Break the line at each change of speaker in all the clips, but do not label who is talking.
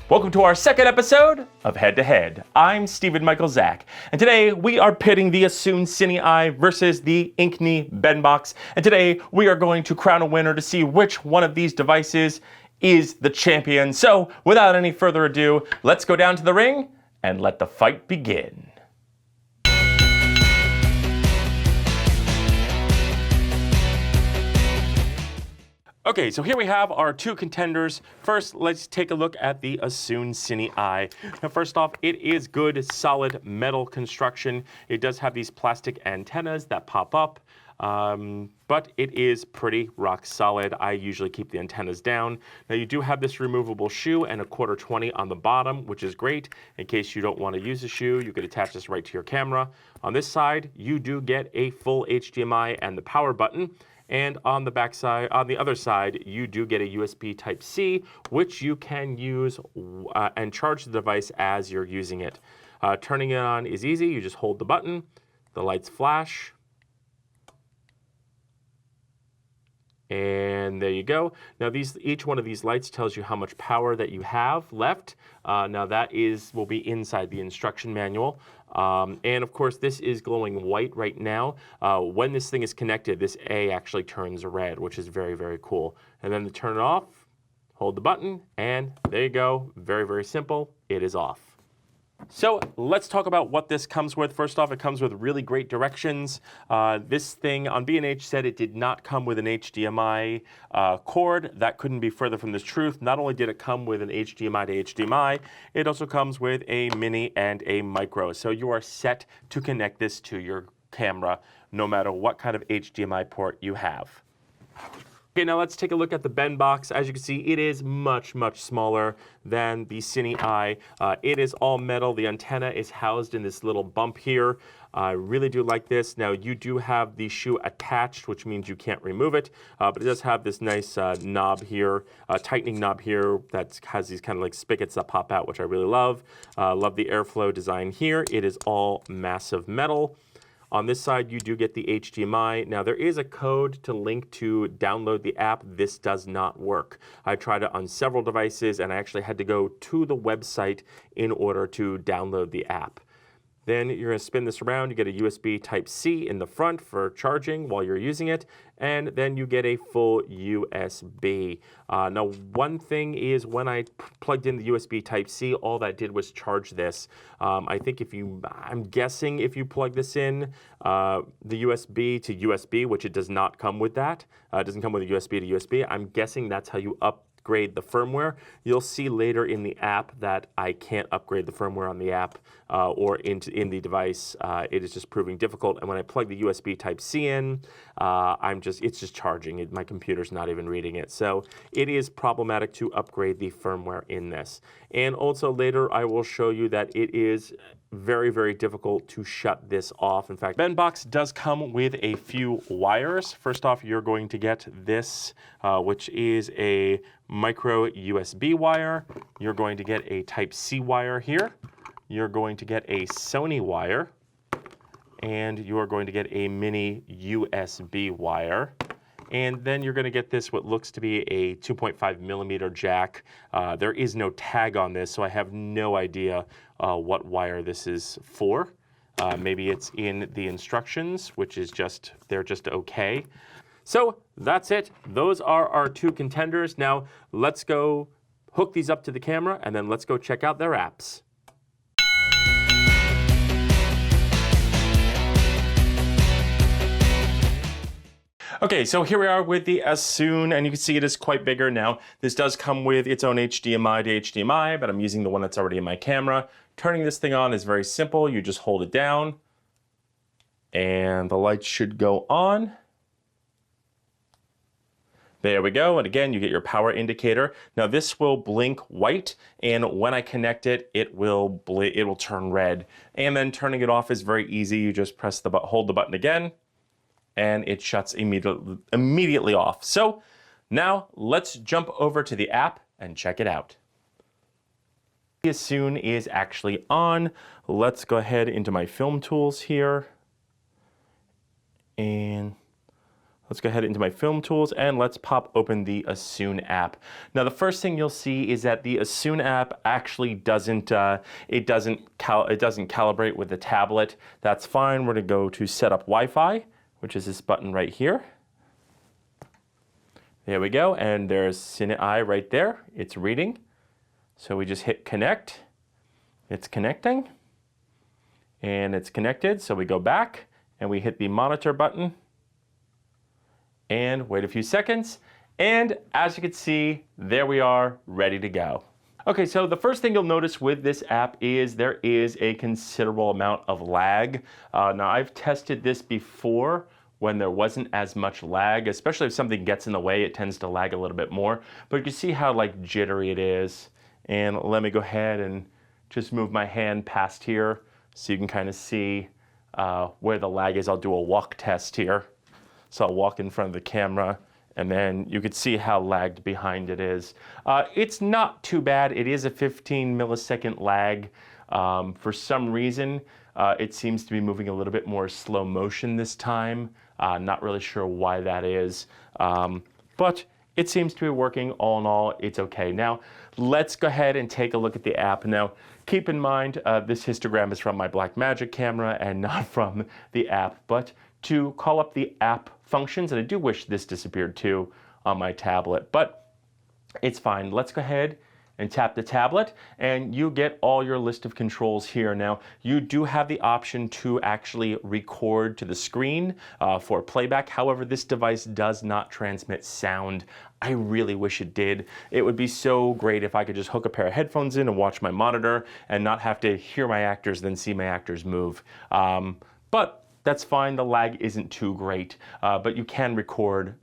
Welcome to our second episode of Head to Head. I'm Stephen Michael Zach, and today we are pitting the Accsoon CineEye versus the Inkee Benbox, and today we are going to crown a winner to see which one of these devices is the champion. So, without any further ado, let's go down to the ring and let the fight begin. Okay, so here we have our two contenders. First, let's take a look at the Accsoon CineEye. Now, first off, it is good, solid metal construction. It does have these plastic antennas that pop up, but it is pretty rock solid. I usually keep the antennas down. Now, you do have this removable shoe and a 1/4-20 on the bottom, which is great. In case you don't want to use the shoe, you could attach this right to your camera. On this side, you do get a full HDMI and the power button. And on the back side, on the other side, you do get a USB Type-C, which you can use and charge the device as you're using it. Turning it on is easy. You just hold the button, the lights flash, and there you go. Now each one of these lights tells you how much power that you have left. Now that will be inside the instruction manual. And of course, this is glowing white right now. When this thing is connected, this A actually turns red, which is very, very cool. And then to turn it off, hold the button, and there you go. Very, very simple. It is off. So let's talk about what this comes with. First off, it comes with really great directions. This thing on B&H said it did not come with an HDMI cord. That couldn't be further from the truth. Not only did it come with an HDMI to HDMI, it also comes with a mini and a micro. So you are set to connect this to your camera, no matter what kind of HDMI port you have. Okay, now let's take a look at the Benbox. As you can see, it is much, much smaller than the CineEye. It is all metal. The antenna is housed in this little bump here. I really do like this. Now, you do have the shoe attached, which means you can't remove it, but it does have this nice knob here, tightening knob here that has these kind of like spigots that pop out, which I really love. Love the airflow design here. It is all massive metal. On this side, you do get the HDMI. Now, there is a code to link to download the app. This does not work. I tried it on several devices, and I actually had to go to the website in order to download the app. Then you're going to spin this around. You get a USB Type-C in the front for charging while you're using it, and then you get a full USB. Now, one thing is when I plugged in the USB Type-C, all that did was charge this. I think I'm guessing if you plug this in, the USB to USB, which it does not come with that. It doesn't come with a USB to USB. I'm guessing that's how you upgrade the firmware. You'll see later in the app that I can't upgrade the firmware on the app or in the device. It is just proving difficult. And when I plug the USB Type-C in, it's just charging. My computer's not even reading it. So it is problematic to upgrade the firmware in this. And also later I will show you that it is very, very difficult to shut this off. In fact, Benbox does come with a few wires. First off, you're going to get this, which is a micro USB wire. You're going to get a Type-C wire here. You're going to get a Sony wire. And you're going to get a mini USB wire. And then you're going to get this, what looks to be a 2.5 millimeter jack. There is no tag on this, so I have no idea what wire this is for. Maybe it's in the instructions, which is they're just okay. So that's it. Those are our two contenders. Now let's go hook these up to the camera, and then let's go check out their apps. Okay, so here we are with the Accsoon, and you can see it is quite bigger now. This does come with its own HDMI to HDMI, but I'm using the one that's already in my camera. Turning this thing on is very simple. You just hold it down, and the light should go on. There we go, and again, you get your power indicator. Now this will blink white, and when I connect it, it will turn red. And then turning it off is very easy. You just hold the button again, and it shuts immediately off. So now let's jump over to the app and check it out. Accsoon is actually on. Let's go ahead into my film tools here. And let's go ahead into my film tools and let's pop open the Accsoon app. Now the first thing you'll see is that the Accsoon app actually doesn't calibrate with the tablet. That's fine. We're going to go to set up Wi-Fi, which is this button right here. There we go, and there's CineEye right there. It's reading. So we just hit connect. It's connecting. And it's connected, so we go back and we hit the monitor button and wait a few seconds. And as you can see, there we are, ready to go. Okay, so the first thing you'll notice with this app is there is a considerable amount of lag. Now I've tested this before when there wasn't as much lag, especially if something gets in the way, it tends to lag a little bit more. But you can see how like jittery it is. And let me go ahead and just move my hand past here so you can kind of see where the lag is. I'll do a walk test here. So I'll walk in front of the camera and then you can see how lagged behind it is. It's not too bad. It is a 15 millisecond lag. For some reason, it seems to be moving a little bit more slow motion this time. Not really sure why that is, but it seems to be working. All in all, it's okay. Now, let's go ahead and take a look at the app. Now, keep in mind, this histogram is from my Blackmagic camera and not from the app, but to call up the app functions, and I do wish this disappeared too on my tablet, but it's fine. Let's go ahead and tap the tablet and you get all your list of controls here. Now, you do have the option to actually record to the screen for playback. However, this device does not transmit sound. I really wish it did. It would be so great if I could just hook a pair of headphones in and watch my monitor and not have to hear my actors, then see my actors move. But that's fine, the lag isn't too great, but you can record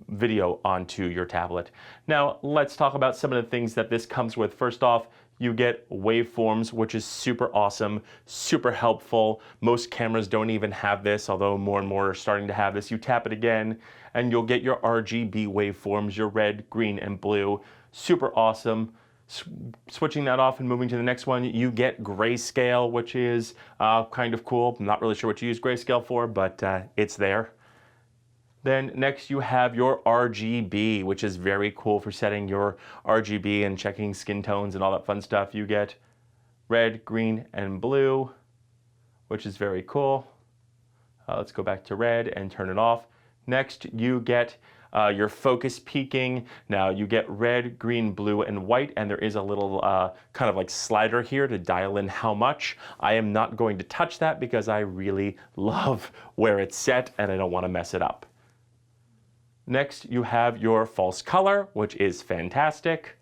video onto your tablet. Now, let's talk about some of the things that this comes with. First off, you get waveforms, which is super awesome, super helpful. Most cameras don't even have this, although more and more are starting to have this. You tap it again, and you'll get your RGB waveforms, your red, green, and blue. Super awesome. Switching that off and moving to the next one, you get grayscale, which is kind of cool. I'm not really sure what you use grayscale for, but it's there. Then next you have your RGB, which is very cool for setting your RGB and checking skin tones and all that fun stuff. You get red, green, and blue, which is very cool. Let's go back to red and turn it off. Next you get your focus peaking. Now you get red, green, blue, and white, and there is a little kind of like slider here to dial in how much. I am not going to touch that because I really love where it's set and I don't want to mess it up. Next, you have your false color, which is fantastic.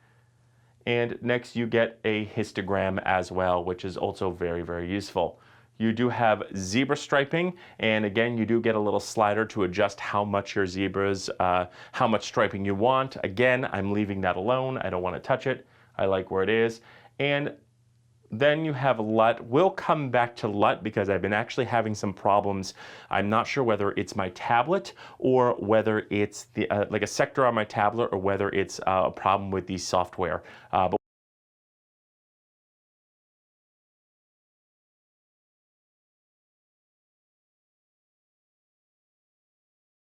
And next you get a histogram as well, which is also very, very useful. You do have zebra striping, and again, you do get a little slider to adjust how much your zebras, how much striping you want. Again, I'm leaving that alone. I don't want to touch it. I like where it is. And then you have LUT. We'll come back to LUT because I've been actually having some problems. I'm not sure whether it's my tablet or whether it's the like a sector on my tablet or whether it's a problem with the software. But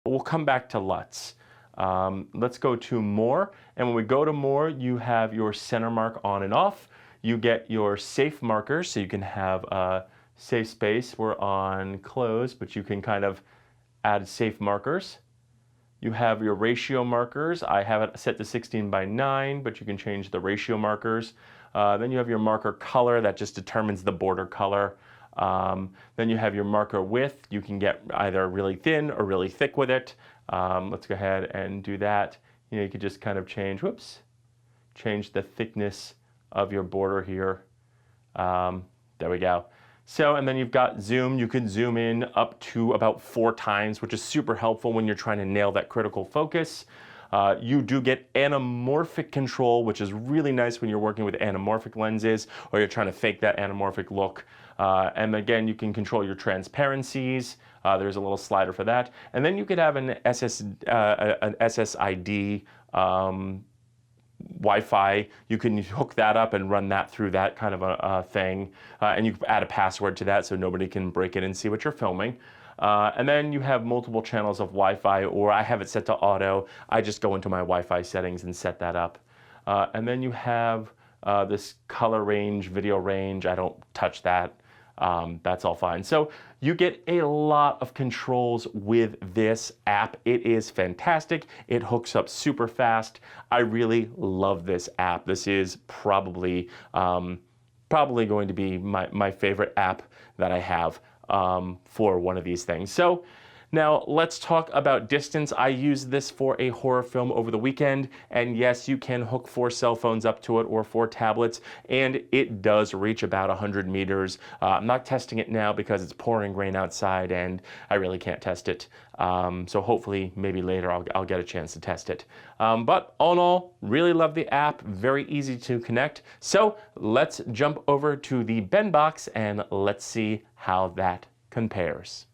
we'll come back to LUTs. Let's go to more. And when we go to more, you have your center mark on and off. You get your safe markers, so you can have a safe space. We're on close, but you can kind of add safe markers. You have your ratio markers. I have it set to 16:9, but you can change the ratio markers. Then you have your marker color that just determines the border color. Then you have your marker width. You can get either really thin or really thick with it. Let's go ahead and do that. You know, you could just kind of change, change the thickness of your border here. There we go. So, and then you've got zoom. You can zoom in up to about 4 times, which is super helpful when you're trying to nail that critical focus. You do get anamorphic control, which is really nice when you're working with anamorphic lenses or you're trying to fake that anamorphic look. And again, you can control your transparencies. There's a little slider for that. And then you could have an SSID Wi-Fi, you can hook that up and run that through that kind of a thing. And you can add a password to that so nobody can break in and see what you're filming. And then you have multiple channels of Wi-Fi, or I have it set to auto. I just go into my Wi-Fi settings and set that up. And then you have this color range, video range. I don't touch that. That's all fine. So you get a lot of controls with this app. It is fantastic. It hooks up super fast. I really love this app. This is probably going to be my favorite app that I have for one of these things. So now let's talk about distance. I used this for a horror film over the weekend, and yes, you can hook 4 cell phones up to it or 4 tablets, and it does reach about 100 meters. I'm not testing it now because it's pouring rain outside and I really can't test it. So hopefully maybe later I'll get a chance to test it. But all in all, really love the app, very easy to connect. So let's jump over to the Benbox and let's see how that compares.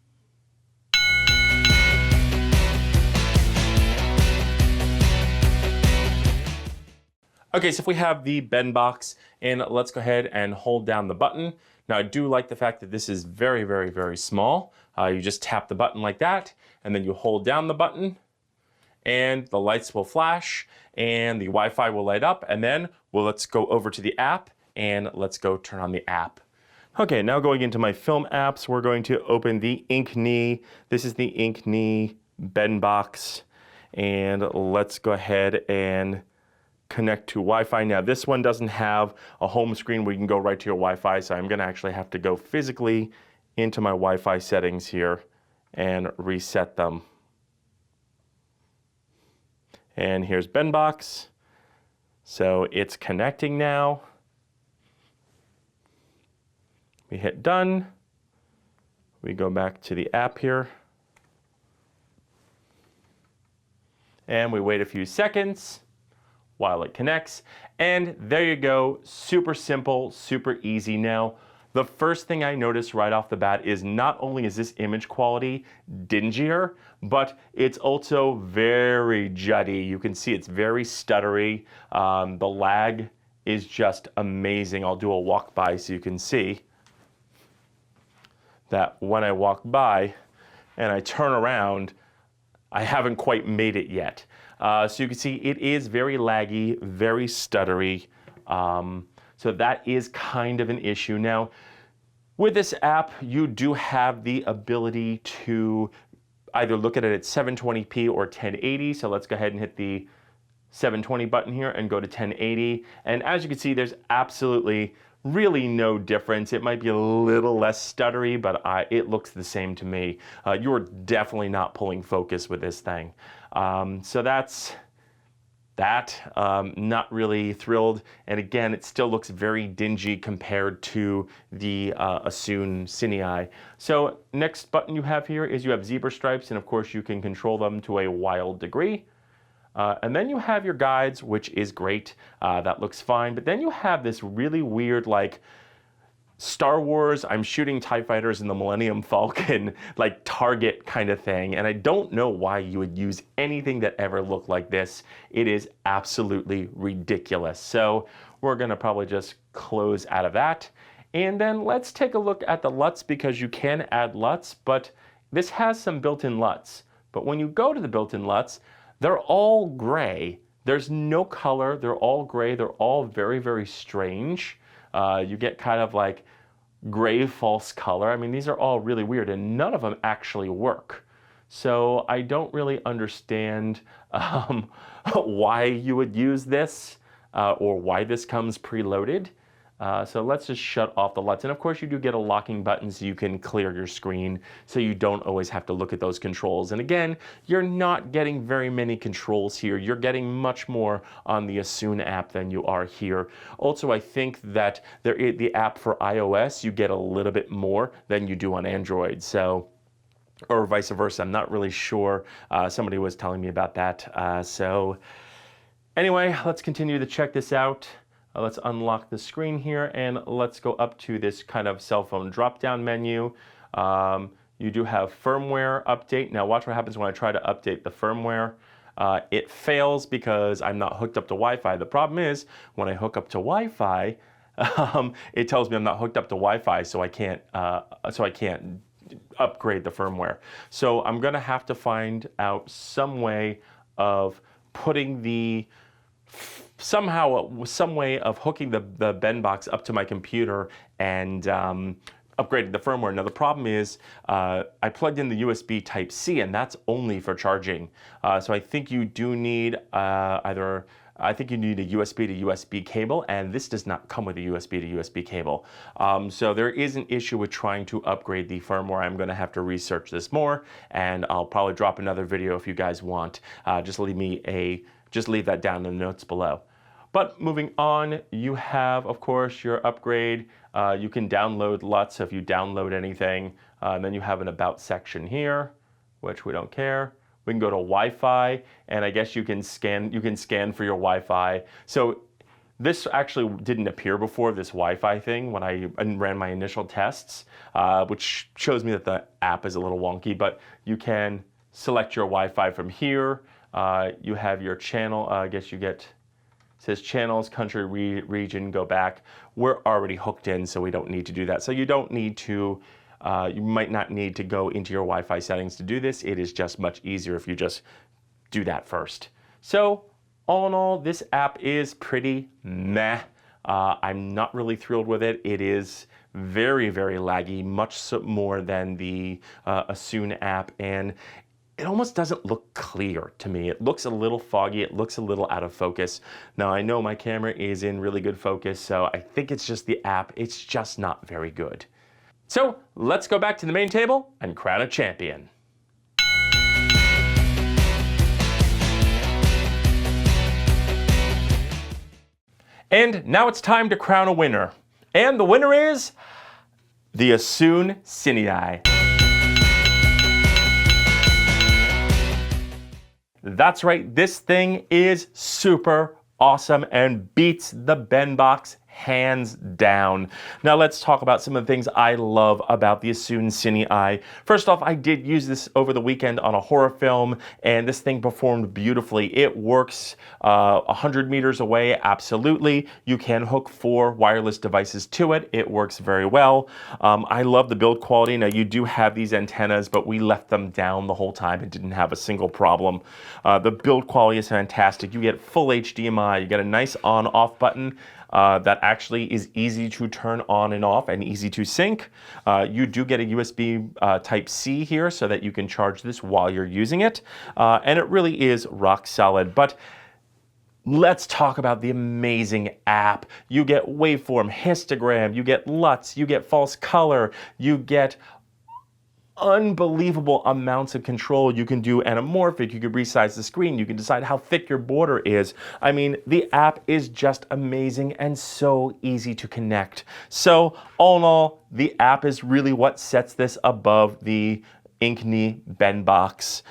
Okay, so if we have the Benbox, and let's go ahead and hold down the button. Now I do like the fact that this is very, very, very small. You just tap the button like that, and then you hold down the button, and the lights will flash, and the Wi-Fi will light up, and then, well, let's go over to the app, and let's go turn on the app. Okay, now going into my film apps, we're going to open the Inkee. This is the Inkee Benbox, and let's go ahead and connect to Wi-Fi. Now this one doesn't have a home screen where you can go right to your Wi-Fi, so I'm gonna actually have to go physically into my Wi-Fi settings here and reset them. And here's Benbox. So it's connecting now. We hit done. We go back to the app here. And we wait a few seconds while it connects, and there you go. Super simple, super easy. Now, the first thing I noticed right off the bat is not only is this image quality dingier, but it's also very juddy. You can see it's very stuttery. The lag is just amazing. I'll do a walk by so you can see that when I walk by and I turn around, I haven't quite made it yet. So you can see it is very laggy, very stuttery. So that is kind of an issue. Now, with this app, you do have the ability to either look at it at 720p or 1080. So let's go ahead and hit the 720 button here and go to 1080. And as you can see, there's absolutely really no difference. It might be a little less stuttery, but it looks the same to me. You're definitely not pulling focus with this thing. So that's that. Not really thrilled. And again, it still looks very dingy compared to the Accsoon CineEye. So next button you have here is you have zebra stripes, and of course you can control them to a wild degree. And then you have your guides, which is great. That looks fine. But then you have this really weird, like, Star Wars, I'm shooting TIE fighters in the Millennium Falcon, like target kind of thing. And I don't know why you would use anything that ever looked like this. It is absolutely ridiculous. So we're gonna probably just close out of that. And then let's take a look at the LUTs, because you can add LUTs, but this has some built-in LUTs. But when you go to the built-in LUTs, they're all gray. There's no color, they're all gray, they're all very, very strange. You get kind of like gray false color. I mean, these are all really weird, and none of them actually work. So I don't really understand why you would use this or why this comes preloaded. So let's just shut off the LUTs. And of course you do get a locking button so you can clear your screen so you don't always have to look at those controls. And again, you're not getting very many controls here. You're getting much more on the Accsoon app than you are here. Also, I think that the app for iOS, you get a little bit more than you do on Android. So, or vice versa, I'm not really sure. Somebody was telling me about that. So anyway, let's continue to check this out. Let's unlock the screen here, and let's go up to this kind of cell phone drop-down menu. You do have firmware update. Now watch what happens when I try to update the firmware. it fails because I'm not hooked up to Wi-Fi. The problem is when I hook up to Wi-Fi, it tells me I'm not hooked up to Wi-Fi, so I can't upgrade the firmware. So I'm going to have to find out some way of putting some way of hooking the Benbox up to my computer and upgraded the firmware. Now the problem is I plugged in the USB Type-C, and that's only for charging. So I think you do need I think you need a USB to USB cable, and this does not come with a USB to USB cable. So there is an issue with trying to upgrade the firmware. I'm going to have to research this more, and I'll probably drop another video if you guys want. Just leave that down in the notes below. But moving on, you have, of course, your upgrade. You can download lots if you download anything. And then you have an About section here, which we don't care. We can go to Wi-Fi, and I guess you can scan for your Wi-Fi. So this actually didn't appear before, this Wi-Fi thing, when I ran my initial tests, which shows me that the app is a little wonky, but you can select your Wi-Fi from here. You have your channel, I guess you get, it says channels, country, region, go back. We're already hooked in, so we don't need to do that. So you don't need to, you might not need to go into your Wi-Fi settings to do this. It is just much easier if you just do that first. So all in all, this app is pretty meh. I'm not really thrilled with it. It is very, very laggy, much more than the Accsoon app, and it almost doesn't look clear to me. It looks a little foggy. It looks a little out of focus. Now, I know my camera is in really good focus, so I think it's just the app. It's just not very good. So let's go back to the main table and crown a champion. And now it's time to crown a winner. And the winner is the Accsoon CineEye. That's right, this thing is super awesome and beats the Benbox hands down. Now let's talk about some of the things I love about the Accsoon CineEye. First off, I did use this over the weekend on a horror film, and this thing performed beautifully. It works 100 meters away, absolutely. You can hook 4 wireless devices to it. It works very well. I love the build quality. Now you do have these antennas, but we left them down the whole time and didn't have a single problem. The build quality is fantastic. You get full HDMI. You get a nice on-off button. That actually is easy to turn on and off and easy to sync. You do get a USB Type-C here so that you can charge this while you're using it. And it really is rock solid. But let's talk about the amazing app. You get waveform, histogram, you get LUTs, you get false color, you get unbelievable amounts of control. You can do anamorphic, you can resize the screen, you can decide how thick your border is. I mean, the app is just amazing and so easy to connect. So all in all, the app is really what sets this above the Inkee Benbox.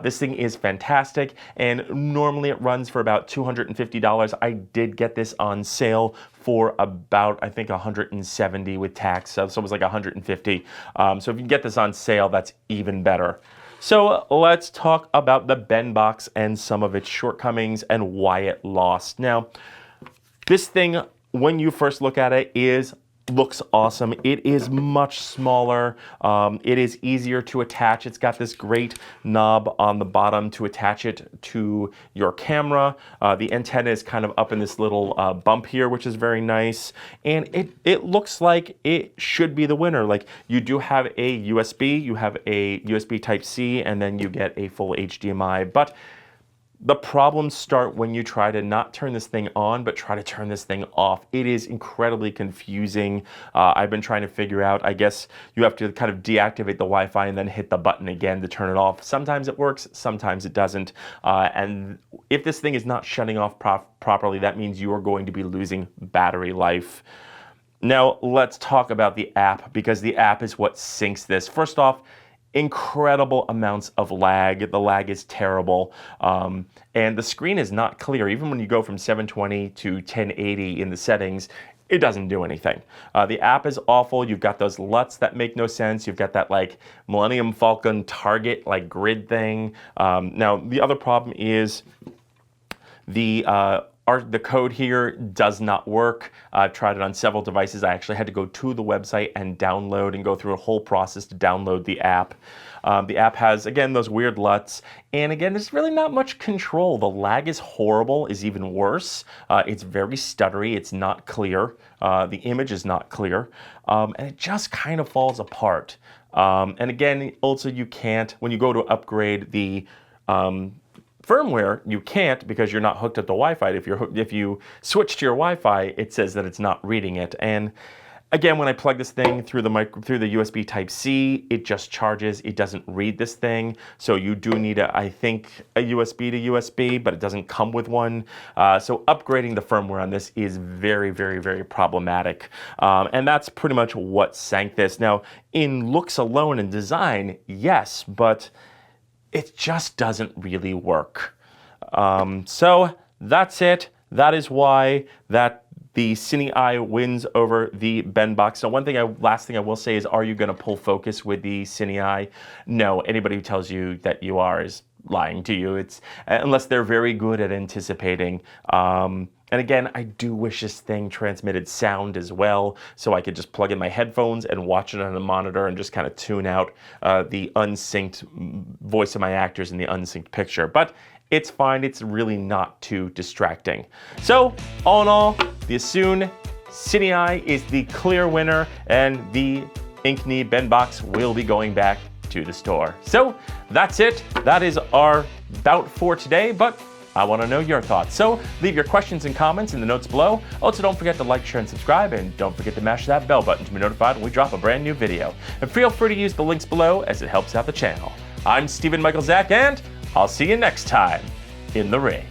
This thing is fantastic, and normally it runs for about $250. I did get this on sale for about, I think, $170 with tax, so it was like $150. So if you get this on sale, that's even better. So let's talk about the Benbox and some of its shortcomings and why it lost. Now, this thing, when you first look at it, looks awesome. It is much smaller. It is easier to attach. It's got this great knob on the bottom to attach it to your camera. The antenna is kind of up in this little bump here, which is very nice. And it looks like it should be the winner. Like, you do have a USB, you have a USB Type-C, and then you get a full HDMI. But the problems start when you try to not turn this thing on, but try to turn this thing off. It is incredibly confusing. I've been trying to figure out, I guess you have to kind of deactivate the Wi-Fi and then hit the button again to turn it off. Sometimes it works, sometimes it doesn't. And if this thing is not shutting off properly, that means you are going to be losing battery life. Now, let's talk about the app, because the app is what syncs this. First off, incredible amounts of lag. The lag is terrible. And the screen is not clear. Even when you go from 720 to 1080 in the settings, it doesn't do anything. The app is awful. You've got those LUTs that make no sense. You've got that like Millennium Falcon target like grid thing. Now the other problem is the code here does not work. I've tried it on several devices. I actually had to go to the website and download and go through a whole process to download the app. The app has, again, those weird LUTs. And again, there's really not much control. The lag is horrible, is even worse. It's very stuttery. It's not clear. The image is not clear. And it just kind of falls apart. And again, also you can't, when you go to upgrade the firmware, you can't because you're not hooked up to Wi-Fi. If you switch to your Wi-Fi, it says that it's not reading it. And again, when I plug this thing through the USB Type-C, it just charges. It doesn't read this thing. So you do need, I think, a USB to USB, but it doesn't come with one. So upgrading the firmware on this is very, very, very problematic. And that's pretty much what sank this. Now, in looks alone and design, yes, but it just doesn't really work. So that's it. That is why the CineEye wins over the Benbox. So last thing I will say is, are you going to pull focus with the CineEye? No. Anybody who tells you that you are is lying to you. It's unless they're very good at anticipating. And again, I do wish this thing transmitted sound as well, so I could just plug in my headphones and watch it on a monitor and just kind of tune out the unsynced voice of my actors in the unsynced picture. But it's fine. It's really not too distracting. So all in all, the Accsoon CineEye is the clear winner, and the Inkee Benbox will be going back to the store. So that's it. That is our bout for today, but I want to know your thoughts. So leave your questions and comments in the notes below. Also, don't forget to like, share, and subscribe, and don't forget to mash that bell button to be notified when we drop a brand new video. And feel free to use the links below as it helps out the channel. I'm Stephen Michael Zach, and I'll see you next time in the ring.